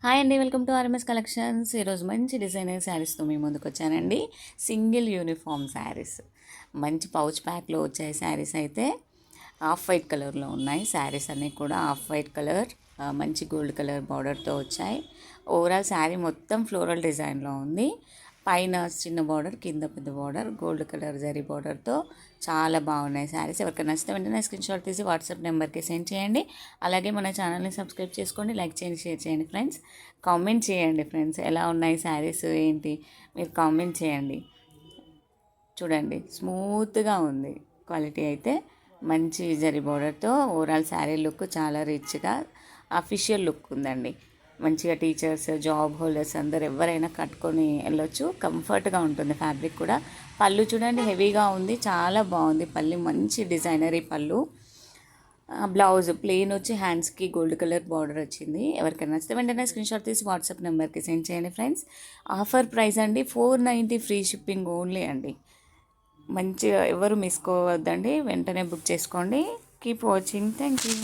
Hi అండి, welcome to RMS collections. ఈరోజు మంచి డిజైనర్ శారీస్తో మీ ముందుకు వచ్చానండి. సింగిల్ యూనిఫామ్ శారీస్, మంచి పౌచ్ ప్యాక్లో వచ్చాయి శారీస్. అయితే ఆఫ్ వైట్ కలర్లో ఉన్నాయి శారీస్ అన్నీ కూడా. ఆఫ్ వైట్ కలర్, మంచి గోల్డ్ కలర్ బార్డర్తో వచ్చాయి. ఓవరాల్ శారీ మొత్తం ఫ్లోరల్ డిజైన్లో ఉంది. పైన చిన్న బార్డర్, కింద పెద్ద బార్డర్, గోల్డ్ కలర్ జరీ బార్డర్తో చాలా బాగున్నాయి శారీస్. ఎవరికైనా నచ్చితే వెంటనే స్క్రీన్ షాట్ తీసి వాట్సాప్ నెంబర్కి సెండ్ చేయండి. అలాగే మన ఛానల్ని సబ్స్క్రైబ్ చేసుకోండి, లైక్ చేయండి, షేర్ చేయండి ఫ్రెండ్స్. కామెంట్ చేయండి ఫ్రెండ్స్, ఎలా ఉన్నాయి శారీస్ ఏంటి మీరు కామెంట్ చేయండి. చూడండి, స్మూత్గా ఉంది క్వాలిటీ అయితే. మంచి జరీ బార్డర్తో ఓవరాల్ శారీ లుక్ చాలా రిచ్గా అఫీషియల్ లుక్ ఉందండి. మంచిగా టీచర్స్, జాబ్ హోల్డర్స్ అందరు ఎవరైనా కట్టుకొని వెళ్ళొచ్చు. కంఫర్ట్గా ఉంటుంది ఫ్యాబ్రిక్ కూడా. పళ్ళు చూడండి, హెవీగా ఉంది, చాలా బాగుంది పళ్ళు. మంచి డిజైనరీ పళ్ళు. బ్లౌజ్ ప్లెయిన్ వచ్చి హ్యాండ్స్కి గోల్డ్ కలర్ బార్డర్ వచ్చింది. ఎవరికైనా నచ్చితే వెంటనే స్క్రీన్ షాట్ తీసి వాట్సాప్ నెంబర్కి సెండ్ చేయండి ఫ్రెండ్స్. ఆఫర్ ప్రైస్ అండి 490, ఫ్రీ షిప్పింగ్ ఓన్లీ అండి. మంచిగా ఎవరు మిస్ కోవద్దండి, వెంటనే బుక్ చేసుకోండి. Keep watching, thank you.